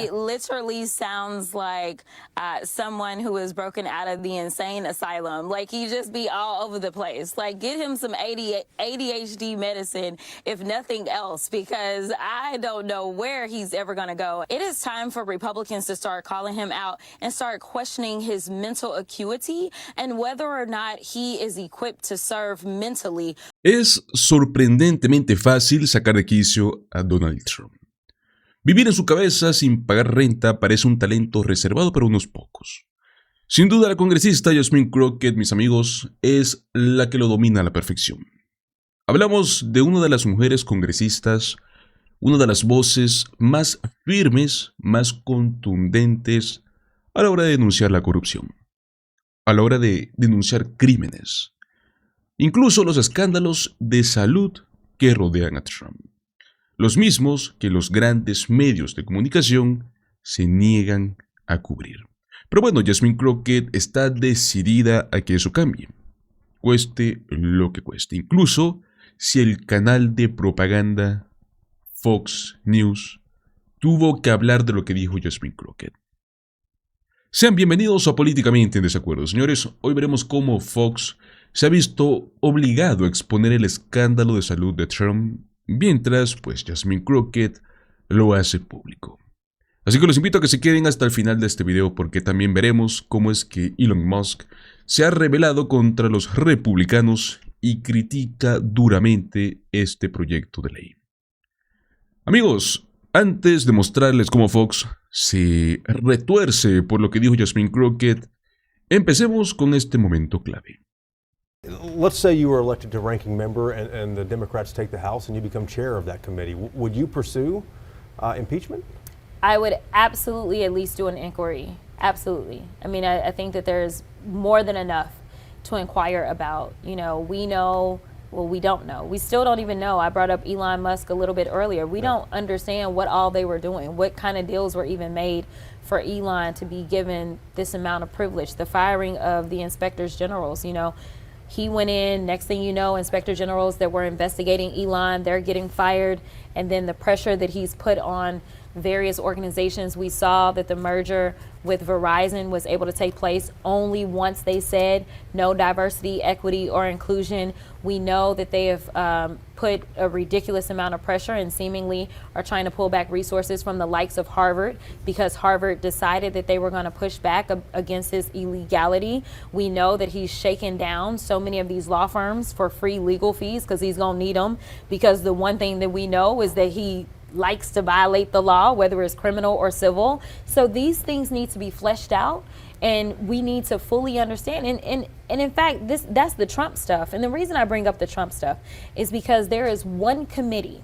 He literally sounds like someone who is broken out of the insane asylum. Like, he just be all over the place. Like, get him some ADHD medicine, if nothing else, because I don't know where he's ever going to go. It is time for Republicans to start calling him out and start questioning his mental acuity and whether or not he is equipped to serve mentally. Es sorprendentemente fácil sacar de quicio a Donald Trump. Vivir en su cabeza sin pagar renta parece un talento reservado para unos pocos. Sin duda, la congresista Jasmine Crockett, mis amigos, es la que lo domina a la perfección. Hablamos de una de las mujeres congresistas, una de las voces más firmes, más contundentes a la hora de denunciar la corrupción, a la hora de denunciar crímenes, incluso los escándalos de salud que rodean a Trump. Los mismos que los grandes medios de comunicación se niegan a cubrir. Pero bueno, Jasmine Crockett está decidida a que eso cambie, cueste lo que cueste, incluso si el canal de propaganda Fox News tuvo que hablar de lo que dijo Jasmine Crockett. Sean bienvenidos a Políticamente en Desacuerdo, señores. Hoy veremos cómo Fox se ha visto obligado a exponer el escándalo de salud de Trump, mientras, pues, Jasmine Crockett lo hace público. Así que los invito a que se queden hasta el final de este video porque también veremos cómo es que Elon Musk se ha rebelado contra los republicanos y critica duramente este proyecto de ley. Amigos, antes de mostrarles cómo Fox se retuerce por lo que dijo Jasmine Crockett, empecemos con este momento clave. Let's say you were elected to ranking member and the Democrats take the House and you become chair of that committee. Would you pursue impeachment? I would absolutely at least do an inquiry. Absolutely. I mean, I think that there's more than enough to inquire about. You know, we know, well, we don't know. We still don't even know. I brought up Elon Musk a little bit earlier. We don't understand what all they were doing, what kind of deals were even made for Elon to be given this amount of privilege. The firing of the inspectors generals, you know, he went in, next thing you know, inspector generals that were investigating Elon, they're getting fired. And then the pressure that he's put on various organizations. We saw that the merger with Verizon was able to take place only once they said no diversity, equity, or inclusion. We know that they have put a ridiculous amount of pressure and seemingly are trying to pull back resources from the likes of Harvard because Harvard decided that they were going to push back against this illegality. We know that he's shaken down so many of these law firms for free legal fees because he's going to need them, because the one thing that we know is that he likes to violate the law, whether it's criminal or civil. So these things need to be fleshed out, and we need to fully understand. And in fact, that's the Trump stuff. And the reason I bring up the Trump stuff is because there is one committee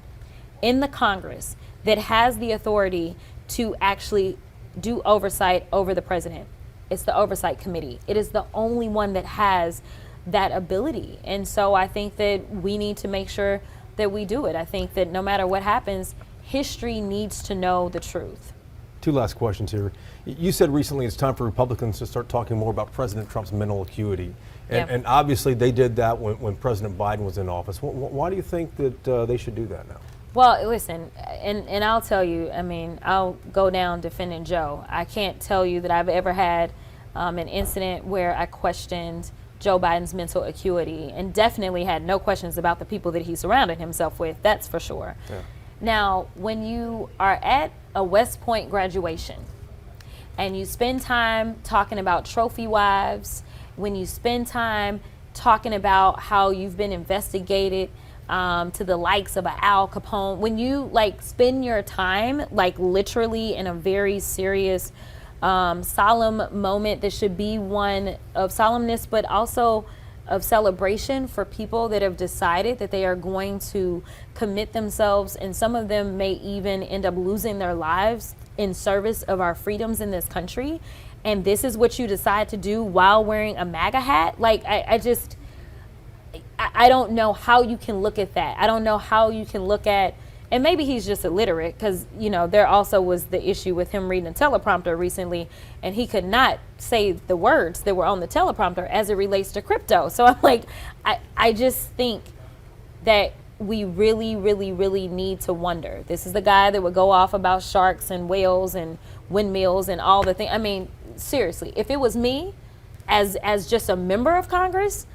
in the Congress that has the authority to actually do oversight over the president. It's the Oversight Committee. It is the only one that has that ability. And so I think that we need to make sure that we do it. I think that no matter what happens, history needs to know the truth. Two last questions here. You said recently it's time for Republicans to start talking more about President Trump's mental acuity. And obviously they did that when President Biden was in office. Why do you think that they should do that now? Well, listen, and I'll tell you, I mean, I'll go down defending Joe. I can't tell you that I've ever had an incident where I questioned Joe Biden's mental acuity, and definitely had no questions about the people that he surrounded himself with, that's for sure. Yeah. Now, when you are at a West Point graduation and you spend time talking about trophy wives, when you spend time talking about how you've been investigated to the likes of a Al Capone, when you like spend your time like literally in a very serious solemn moment that should be one of solemnness, but also of celebration for people that have decided that they are going to commit themselves, and some of them may even end up losing their lives in service of our freedoms in this country. And this is what you decide to do while wearing a MAGA hat. Like, I don't know how you can look at that. I don't know how you can look at, and maybe he's just illiterate, because, you know, there also was the issue with him reading a teleprompter recently, and he could not say the words that were on the teleprompter as it relates to crypto. So I'm like, I just think that we really, really, really need to wonder. This is the guy that would go off about sharks and whales and windmills and all the things. I mean, seriously, if it was me as just a member of Congress,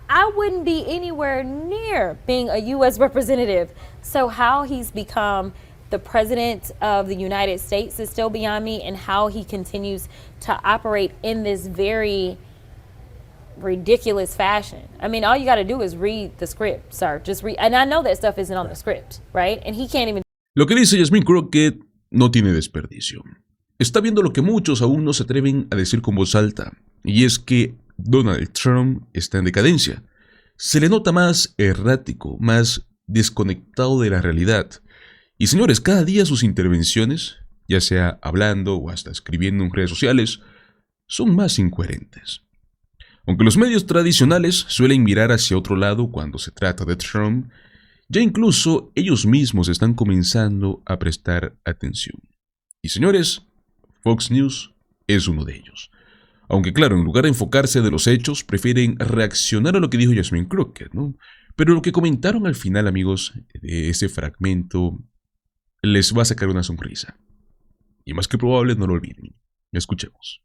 I wouldn't be anywhere near being a U.S. representative. So how he's become the president of the United States is still beyond me, and how he continues to operate in this very ridiculous fashion. I mean, all you got to do is read the script, sir. Just read. And I know that stuff isn't on the script, right? And he can't even. Lo que dice Jasmine Crockett no tiene desperdicio. Está viendo lo que muchos aún no se atreven a decir con voz alta, y es que Donald Trump está en decadencia. Se le nota más errático, más desconectado de la realidad. Y señores, cada día sus intervenciones, ya sea hablando o hasta escribiendo en redes sociales, son más incoherentes. Aunque los medios tradicionales suelen mirar hacia otro lado cuando se trata de Trump, ya incluso ellos mismos están comenzando a prestar atención. Y señores, Fox News es uno de ellos. Aunque claro, en lugar de enfocarse de los hechos, prefieren reaccionar a lo que dijo Jasmine Crockett, ¿no? Pero lo que comentaron al final, amigos, de ese fragmento, les va a sacar una sonrisa. Y más que probable, no lo olviden. Escuchemos.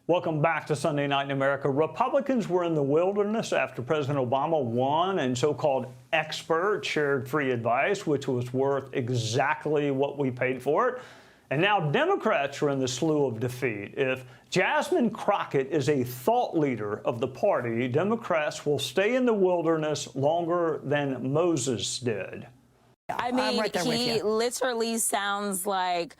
Welcome back to Sunday Night in America. Republicans were in the wilderness after President Obama won, and so-called experts shared free advice, which was worth exactly what we paid for it. And now Democrats are in the slough of defeat. If Jasmine Crockett is a thought leader of the party, Democrats will stay in the wilderness longer than Moses did. I mean, he literally sounds like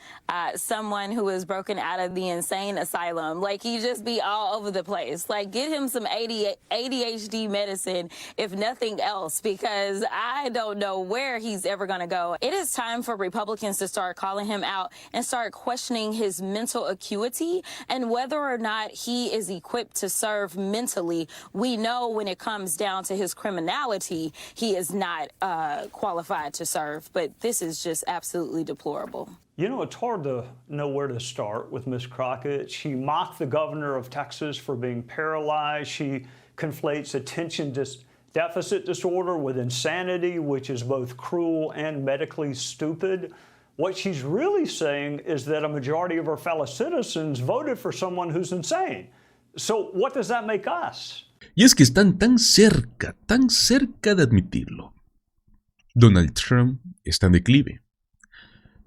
someone who is broken out of the insane asylum. Like, he just be all over the place. Like, get him some ADHD medicine, if nothing else, because I don't know where he's ever going to go. It is time for Republicans to start calling him out and start questioning his mental acuity and whether or not he is equipped to serve mentally. We know when it comes down to his criminality, he is not qualified to serve. But this is just absolutely deplorable. You know, it's hard to know where to start with Ms. Crockett. She mocked the governor of Texas for being paralyzed. She conflates attention deficit disorder with insanity, which is both cruel and medically stupid. What she's really saying is that a majority of her fellow citizens voted for someone who's insane. So what does that make us? Y es que están tan cerca de admitirlo. Donald Trump está en declive.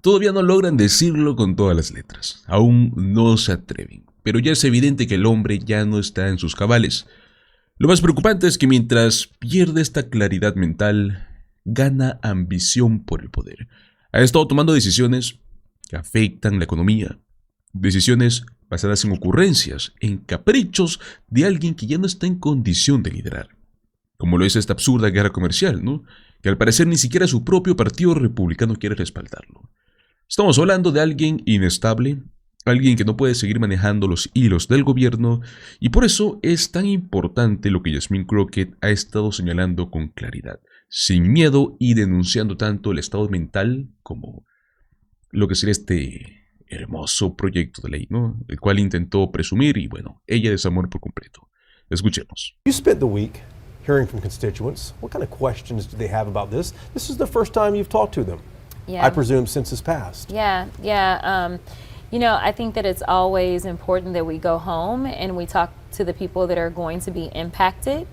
Todavía no logran decirlo con todas las letras. Aún no se atreven. Pero ya es evidente que el hombre ya no está en sus cabales. Lo más preocupante es que mientras pierde esta claridad mental, gana ambición por el poder. Ha estado tomando decisiones que afectan la economía. Decisiones basadas en ocurrencias, en caprichos de alguien que ya no está en condición de liderar. Como lo es esta absurda guerra comercial, ¿no? Que al parecer ni siquiera su propio partido republicano quiere respaldarlo. Estamos hablando de alguien inestable, alguien que no puede seguir manejando los hilos del gobierno, y por eso es tan importante lo que Jasmine Crockett ha estado señalando con claridad, sin miedo y denunciando tanto el estado mental como lo que sería este hermoso proyecto de ley, ¿no? El cual intentó presumir y bueno, ella desamor por completo. Escuchemos. You spent the week hearing from constituents. What kind of questions do they have about this? This is the first time you've talked to them, Yeah. I presume, since it's passed. Yeah. You know, I think that it's always important that we go home and we talk to the people that are going to be impacted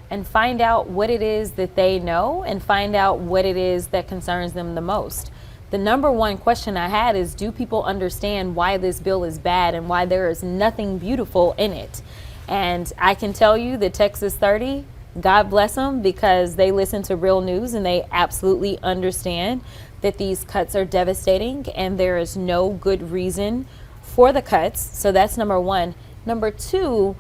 and find out what it is that they know and find out what it is that concerns them the most. The number one question I had is, do people understand why this bill is bad and why there is nothing beautiful in it? And I can tell you that Texas 30, God bless them, because they listen to real news and they absolutely understand that these cuts are devastating and there is no good reason for the cuts. So that's number one. Number two,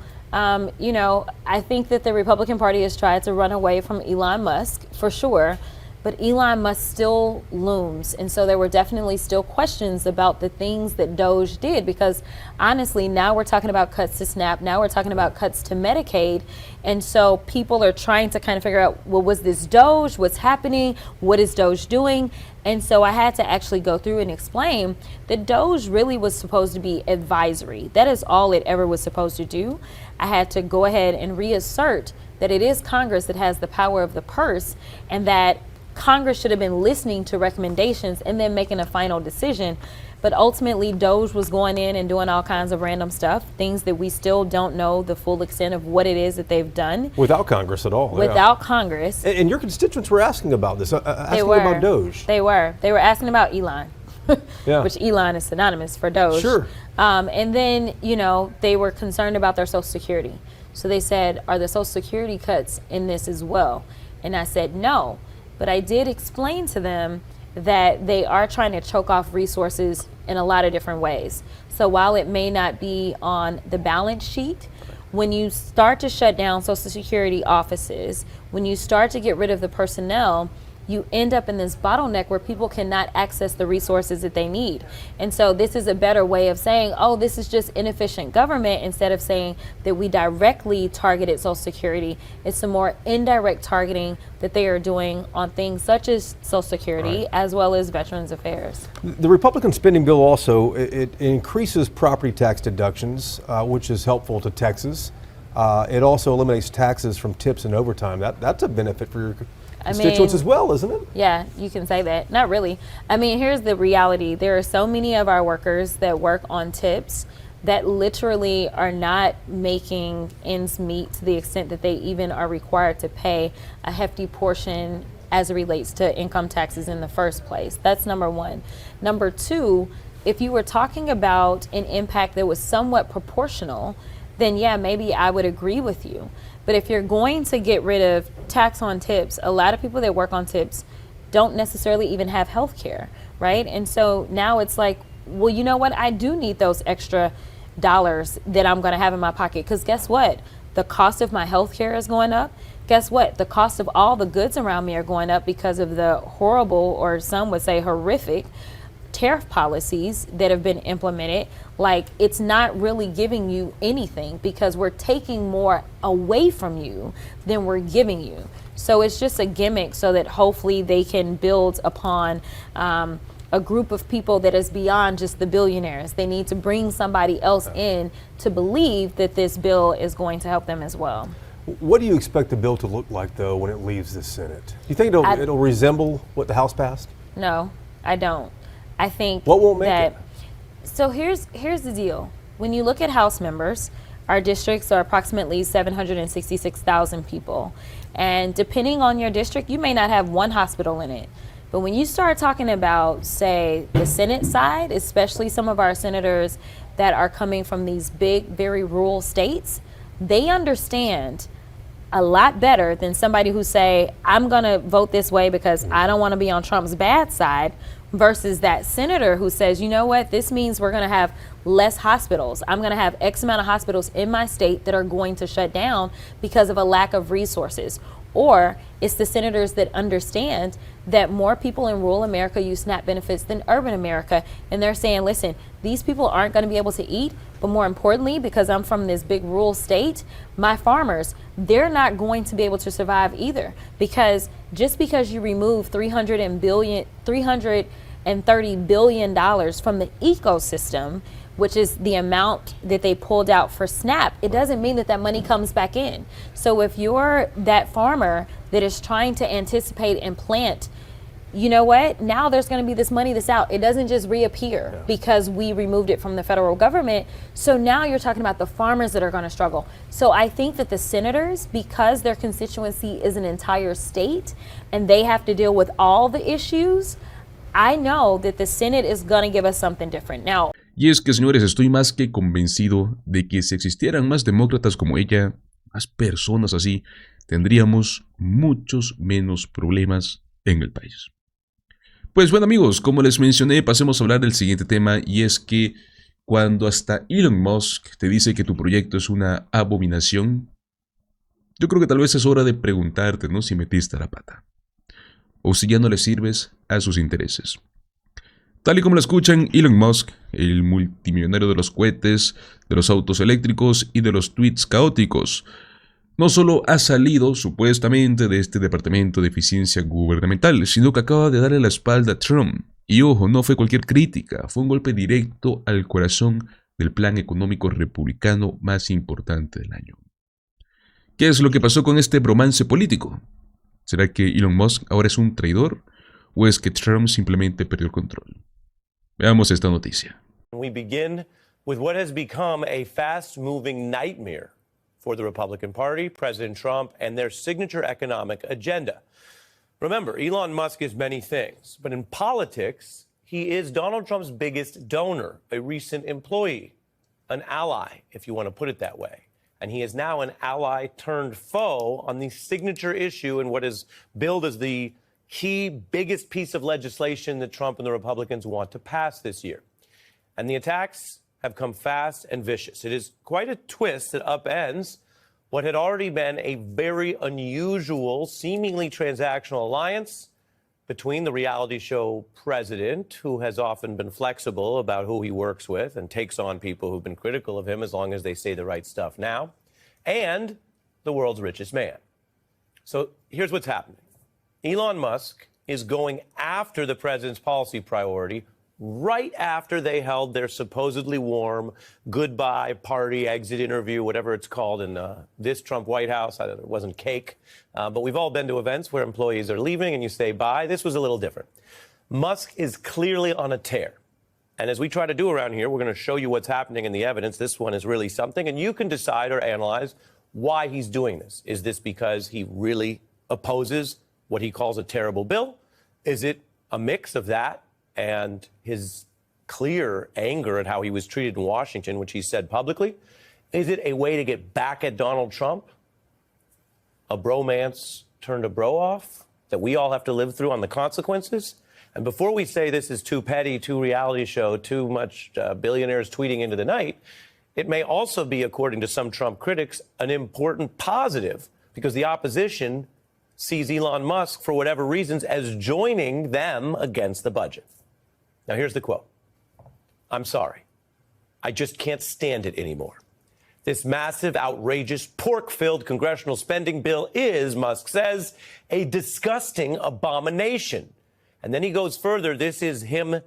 you know, I think that the Republican Party has tried to run away from Elon Musk for sure. but Elon Musk still looms. And so there were definitely still questions about the things that Doge did, because honestly, now we're talking about cuts to SNAP, now we're talking about cuts to Medicaid. And so people are trying to kind of figure out, well, was this Doge? What's happening? What is Doge doing? And so I had to actually go through and explain that Doge really was supposed to be advisory. That is all it ever was supposed to do. I had to go ahead and reassert that it is Congress that has the power of the purse, and that Congress should have been listening to recommendations and then making a final decision. But ultimately, Doge was going in and doing all kinds of random stuff, things that we still don't know the full extent of what it is that they've done. Without Congress at all. Without Congress. And your constituents were asking about this, asking about Doge. They were asking about Elon, Yeah. which Elon is synonymous for Doge. Sure. And then, they were concerned about their Social Security. So they said, are the Social Security cuts in this as well? And I said, no. But I did explain to them that they are trying to choke off resources in a lot of different ways. So while it may not be on the balance sheet, when you start to shut down Social Security offices, when you start to get rid of the personnel, you end up in this bottleneck where people cannot access the resources that they need. And so this is a better way of saying, oh, this is just inefficient government, instead of saying that we directly targeted Social Security. It's a more indirect targeting that they are doing on things such as Social Security, as well as Veterans Affairs. The Republican spending bill also, it increases property tax deductions, which is helpful to Texas. It also eliminates taxes from tips and overtime. That's a benefit for your constituents as well, isn't it? Yeah, you can say that. Not really. I mean, here's the reality. There are so many of our workers that work on tips that literally are not making ends meet to the extent that they even are required to pay a hefty portion as it relates to income taxes in the first place. That's number one. Number two, if you were talking about an impact that was somewhat proportional, then yeah, maybe I would agree with you. But if you're going to get rid of tax on tips, a lot of people that work on tips don't necessarily even have health care, right? And so now it's like, well, you know what? I do need those extra dollars that I'm going to have in my pocket, because guess what? The cost of my health care is going up. Guess what? The cost of all the goods around me are going up because of the horrible, or some would say horrific, tariff policies that have been implemented. Like, it's not really giving you anything, because we're taking more away from you than we're giving you. So it's just a gimmick so that hopefully they can build upon a group of people that is beyond just the billionaires. They need to bring somebody else in to believe that this bill is going to help them as well. What do you expect the bill to look like, though, when it leaves the Senate? Do you think it'll resemble what the House passed? No, I don't. I think what won't make that, it? So here's the deal. When you look at House members, our districts are approximately 766,000 people. And depending on your district, you may not have one hospital in it. But when you start talking about, say, the Senate side, especially some of our senators that are coming from these big, very rural states, they understand a lot better than somebody who say, I'm going to vote this way because I don't want to be on Trump's bad side, versus that senator who says, you know what, this means we're going to have less hospitals. I'm going to have X amount of hospitals in my state that are going to shut down because of a lack of resources. Or it's the senators that understand that more people in rural America use SNAP benefits than urban America. And they're saying, listen, these people aren't going to be able to eat. But more importantly, because I'm from this big rural state, my farmers, they're not going to be able to survive either. Because just because you remove $330 billion from the ecosystem, which is the amount that they pulled out for SNAP, it doesn't mean that that money comes back in. So if you're that farmer that is trying to anticipate and plant, you know what? Now there's going to be this money that's out. It doesn't just reappear because we removed it from the federal government. So now you're talking about the farmers that are going to struggle. So I think that the senators, because their constituency is an entire state and they have to deal with all the issues, I know that the Senate is going to give us something different. Now, Y es que, señores, estoy más que convencido de que si existieran más demócratas como ella, más personas así, tendríamos muchos menos problemas en el país. Pues bueno, amigos, como les mencioné, pasemos a hablar del siguiente tema, y es que cuando hasta Elon Musk te dice que tu proyecto es una abominación, yo creo que tal vez es hora de preguntarte, ¿no?, si metiste la pata. o si ya no le sirves a sus intereses. Tal y como lo escuchan, Elon Musk, el multimillonario de los cohetes, de los autos eléctricos y de los tweets caóticos, no solo ha salido supuestamente de este departamento de eficiencia gubernamental, sino que acaba de darle la espalda a Trump. Y ojo, no fue cualquier crítica, fue un golpe directo al corazón del plan económico republicano más importante del año. ¿Qué es lo que pasó con este bromance político? ¿Será que Elon Musk ahora es un traidor? ¿O es que Trump simplemente perdió el control? Veamos esta noticia. We begin with what has become a fast-moving nightmare for the Republican Party, President Trump, and their signature economic agenda. Remember, Elon Musk is many things, but in politics, he is Donald Trump's biggest donor, a recent employee, an ally, if you want to put it that way. And he is now an ally turned foe on the signature issue in what is billed as the key biggest piece of legislation that Trump and the Republicans want to pass this year. And the attacks have come fast and vicious. It is quite a twist that upends what had already been a very unusual, seemingly transactional alliance between the reality show president, who has often been flexible about who he works with and takes on people who've been critical of him as long as they say the right stuff now, and the world's richest man. So here's what's happening. Elon Musk is going after the president's policy priority right after they held their supposedly warm goodbye party, exit interview, whatever it's called in this Trump White House. It wasn't cake, but we've all been to events where employees are leaving and you say bye. This was a little different. Musk is clearly on a tear. And as we try to do around here, we're going to show you what's happening in the evidence. This one is really something, and you can decide or analyze why he's doing this. Is this because he really opposes what he calls a terrible bill? Is it a mix of that and his clear anger at how he was treated in Washington, which he said publicly? Is it a way to get back at Donald Trump? A bromance turned a bro-off that we all have to live through on the consequences? And before we say this is too petty, too reality show, too much billionaires tweeting into the night, it may also be, according to some Trump critics, an important positive because the opposition sees Elon Musk, for whatever reasons, as joining them against the budget. Now, here's the quote. I'm sorry. I just can't stand it anymore. This massive, outrageous, pork-filled congressional spending bill is, Musk says, a disgusting abomination. And then he goes further. This is him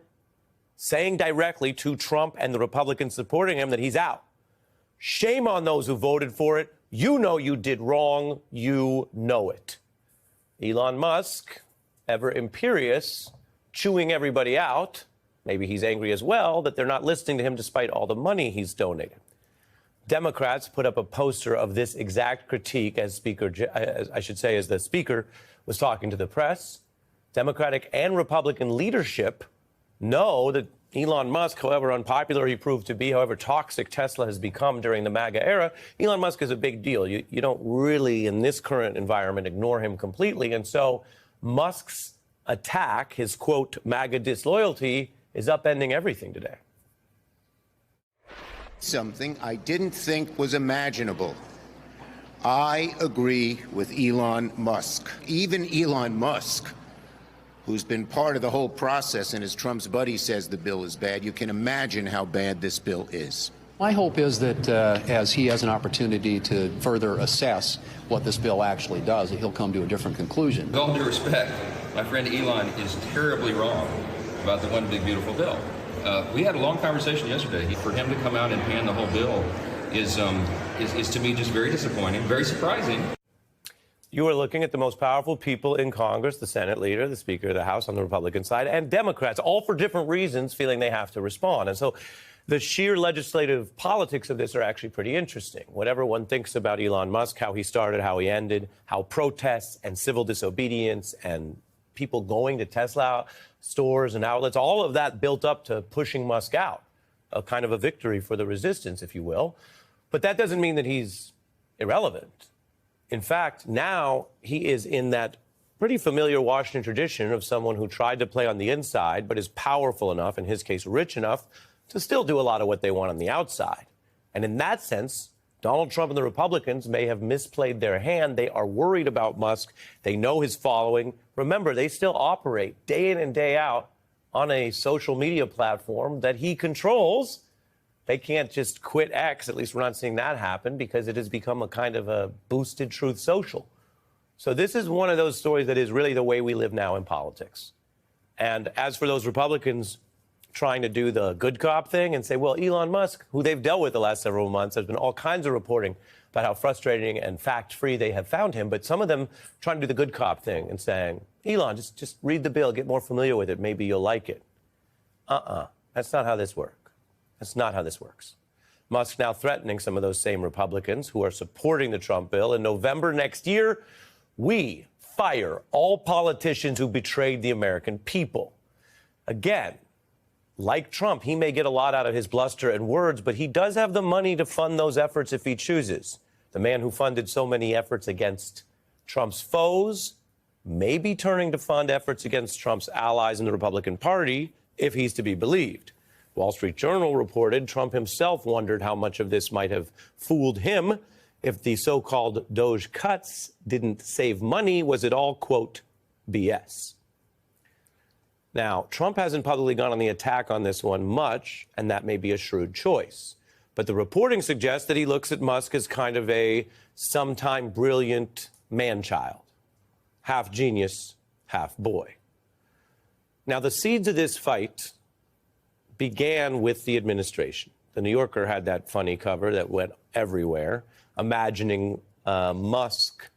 saying directly to Trump and the Republicans supporting him that he's out. Shame on those who voted for it. You know you did wrong. You know it. Elon Musk, ever imperious, chewing everybody out. Maybe he's angry as well that they're not listening to him despite all the money he's donated. Democrats put up a poster of this exact critique as the speaker was talking to the press. Democratic and Republican leadership know that Elon Musk, however unpopular he proved to be, however toxic Tesla has become during the MAGA era, Elon Musk is a big deal. You don't really, in this current environment, ignore him completely. And so Musk's attack, his, quote, MAGA disloyalty, is upending everything today. Something I didn't think was imaginable. I agree with Elon Musk. Even Elon Musk, who's been part of the whole process and as Trump's buddy says the bill is bad, you can imagine how bad this bill is. My hope is that as he has an opportunity to further assess what this bill actually does, that he'll come to a different conclusion. With all due respect, my friend Elon is terribly wrong about the one big beautiful bill. We had a long conversation yesterday. For him to come out and pan the whole bill is to me just very disappointing, very surprising. You are looking at the most powerful people in Congress, the Senate leader, the Speaker of the House on the Republican side, and Democrats, all for different reasons, feeling they have to respond. And so the sheer legislative politics of this are actually pretty interesting. Whatever one thinks about Elon Musk, how he started, how he ended, how protests and civil disobedience and people going to Tesla stores and outlets, all of that built up to pushing Musk out, a kind of a victory for the resistance, if you will. But that doesn't mean that he's irrelevant. In fact, now he is in that pretty familiar Washington tradition of someone who tried to play on the inside, but is powerful enough, in his case, rich enough, to still do a lot of what they want on the outside. And in that sense, Donald Trump and the Republicans may have misplayed their hand. They are worried about Musk. They know his following. Remember, they still operate day in and day out on a social media platform that he controls. They can't just quit X. At least we're not seeing that happen because it has become a kind of a boosted truth social. So this is one of those stories that is really the way we live now in politics. And as for those Republicans trying to do the good cop thing and say, well, Elon Musk, who they've dealt with the last several months, there's been all kinds of reporting about how frustrating and fact-free they have found him. But some of them trying to do the good cop thing and saying, Elon, just read the bill, get more familiar with it. Maybe you'll like it. That's not how this works. That's not how this works. Musk now threatening some of those same Republicans who are supporting the Trump bill. In November next year, we fire all politicians who betrayed the American people. Again, like Trump, he may get a lot out of his bluster and words, but he does have the money to fund those efforts if he chooses. The man who funded so many efforts against Trump's foes may be turning to fund efforts against Trump's allies in the Republican Party, if he's to be believed. Wall Street Journal reported Trump himself wondered how much of this might have fooled him. If the so-called Doge cuts didn't save money, was it all, quote, BS? Now, Trump hasn't publicly gone on the attack on this one much, and that may be a shrewd choice. But the reporting suggests that he looks at Musk as kind of a sometime brilliant man-child, half genius, half boy. Now, the seeds of this fight began with the administration. The New Yorker had that funny cover that went everywhere, imagining Musk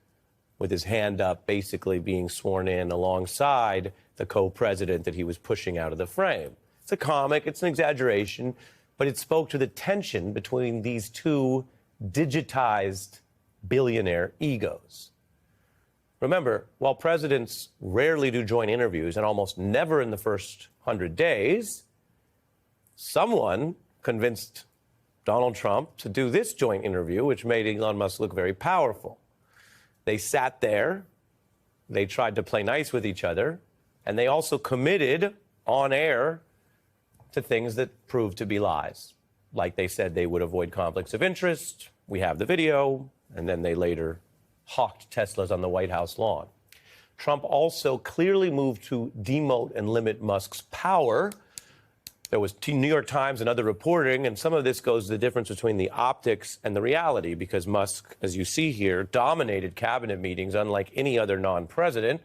with his hand up, basically being sworn in alongside the co-president that he was pushing out of the frame. It's a comic, it's an exaggeration, but it spoke to the tension between these two digitized billionaire egos. Remember, while presidents rarely do joint interviews, and almost never in the first 100 days, someone convinced Donald Trump to do this joint interview, which made Elon Musk look very powerful. They sat there, they tried to play nice with each other, and they also committed on air to things that proved to be lies. Like they said they would avoid conflicts of interest. We have the video, and then they later hawked Teslas on the White House lawn. Trump also clearly moved to demote and limit Musk's power. There was New York Times and other reporting, and some of this goes to the difference between the optics and the reality, because Musk, as you see here, dominated cabinet meetings unlike any other non-president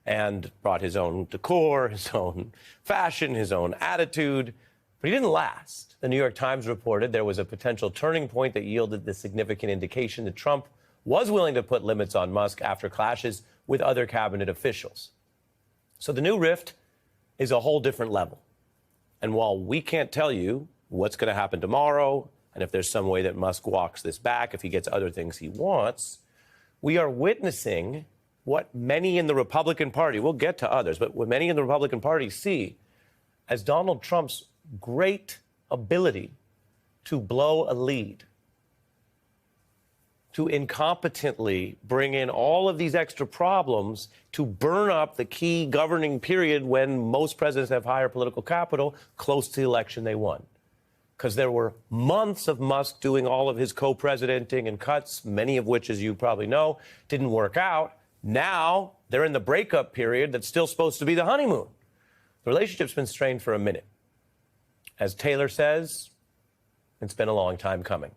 and brought his own decor, his own fashion, his own attitude, but he didn't last. The New York Times reported there was a potential turning point that yielded the significant indication that Trump was willing to put limits on Musk after clashes with other cabinet officials. So the new rift is a whole different level. And while we can't tell you what's going to happen tomorrow, and if there's some way that Musk walks this back, if he gets other things he wants, we are witnessing what many in the Republican Party, we'll get to others, but what many in the Republican Party see as Donald Trump's great ability to blow a lead, to incompetently bring in all of these extra problems to burn up the key governing period when most presidents have higher political capital close to the election they won. Because there were months of Musk doing all of his co-presidenting and cuts, many of which, as you probably know, didn't work out. Now they're in the breakup period that's still supposed to be the honeymoon. The relationship's been strained for a minute. As Taylor says, it's been a long time coming.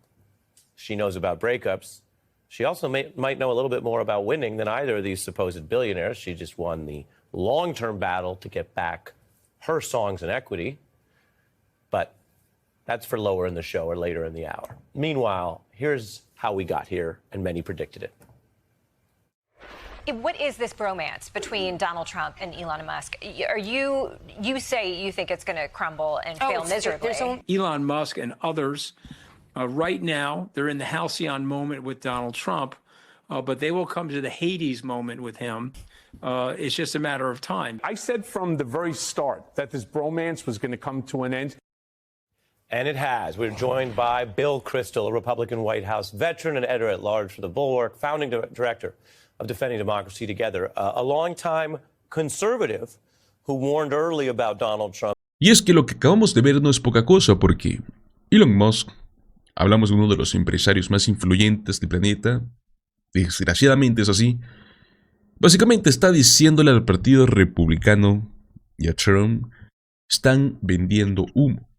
She knows about breakups. She also might know a little bit more about winning than either of these supposed billionaires. She just won the long-term battle to get back her songs and equity. But that's for lower in the show or later in the hour. Meanwhile, here's how we got here, and many predicted it. What is this bromance between Donald Trump and Elon Musk? You say you think it's going to crumble and fail miserably. Elon Musk and others, right now, they're in the halcyon moment with Donald Trump, but they will come to the Hades moment with him. It's just a matter of time. I said from the very start that this bromance was going to come to an end. And it has. We're joined by Bill Kristol, a Republican White House veteran and editor-at-large for The Bulwark, founding director of Defending Democracy Together, a longtime conservative who warned early about Donald Trump. Y es que lo que acabamos de ver no es poca cosa, porque Elon Musk Hablamos de uno de los empresarios más influyentes del planeta. Desgraciadamente es así. Básicamente está diciéndole al partido republicano y a Trump, están vendiendo humo.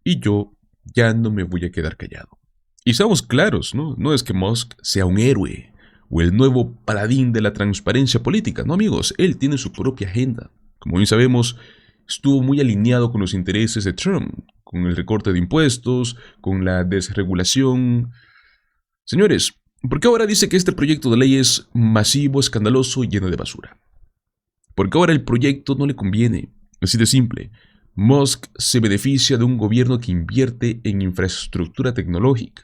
Y yo ya no me voy a quedar callado. Y seamos claros, ¿no? No es que Musk sea un héroe o el nuevo paladín de la transparencia política. No, amigos, él tiene su propia agenda. Como bien sabemos, estuvo muy alineado con los intereses de Trump, con el recorte de impuestos, con la desregulación. Señores, ¿por qué ahora dice que este proyecto de ley es masivo, escandaloso y lleno de basura? Porque ahora el proyecto no le conviene. Así de simple. Musk se beneficia de un gobierno que invierte en infraestructura tecnológica,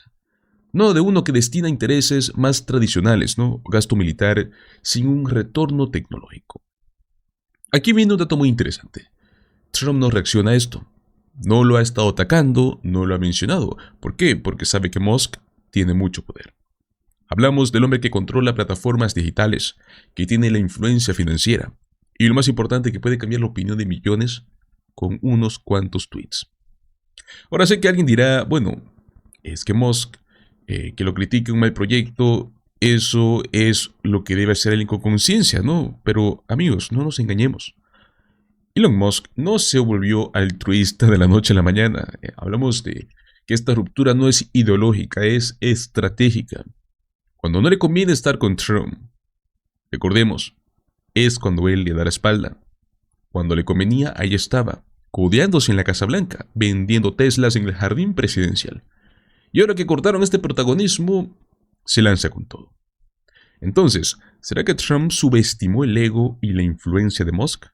no de uno que destina a intereses más tradicionales, ¿no? Gasto militar sin un retorno tecnológico. Aquí viene un dato muy interesante. Trump no reacciona a esto. No lo ha estado atacando, no lo ha mencionado. ¿Por qué? Porque sabe que Musk tiene mucho poder. Hablamos del hombre que controla plataformas digitales, que tiene la influencia financiera, y lo más importante, que puede cambiar la opinión de millones con unos cuantos tweets. Ahora sé que alguien dirá, bueno, es que Musk, que lo critique un mal proyecto, eso es lo que debe hacer él con conciencia, ¿no? Pero amigos, no nos engañemos. Elon Musk no se volvió altruista de la noche a la mañana. Hablamos de que esta ruptura no es ideológica, es estratégica. Cuando no le conviene estar con Trump, recordemos, es cuando él le da la espalda. Cuando le convenía, ahí estaba, codeándose en la Casa Blanca, vendiendo Teslas en el jardín presidencial. Y ahora que cortaron este protagonismo, se lanza con todo. Entonces, ¿será que Trump subestimó el ego y la influencia de Musk?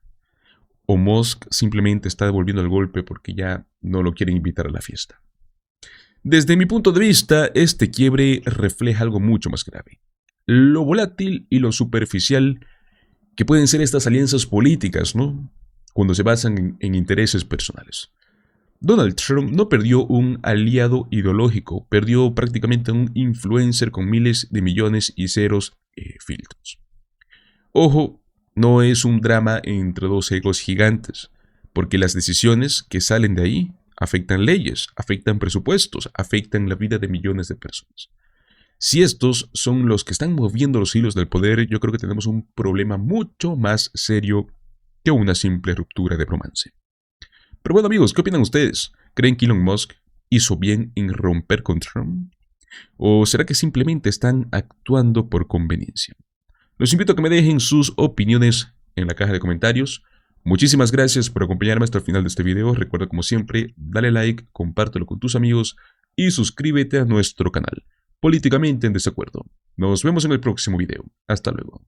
¿O Musk simplemente está devolviendo el golpe porque ya no lo quieren invitar a la fiesta? Desde mi punto de vista, este quiebre refleja algo mucho más grave. Lo volátil y lo superficial que pueden ser estas alianzas políticas, ¿no? Cuando se basan en intereses personales. Donald Trump no perdió un aliado ideológico, perdió prácticamente un influencer con miles de millones y ceros filtros. Ojo, no es un drama entre dos egos gigantes, porque las decisiones que salen de ahí afectan leyes, afectan presupuestos, afectan la vida de millones de personas. Si estos son los que están moviendo los hilos del poder, yo creo que tenemos un problema mucho más serio que una simple ruptura de romance. Pero bueno amigos, ¿qué opinan ustedes? ¿Creen que Elon Musk hizo bien en romper con Trump? ¿O será que simplemente están actuando por conveniencia? Los invito a que me dejen sus opiniones en la caja de comentarios. Muchísimas gracias por acompañarme hasta el final de este video. Recuerda, como siempre, dale like, compártelo con tus amigos y suscríbete a nuestro canal Políticamente en Desacuerdo. Nos vemos en el próximo video. Hasta luego.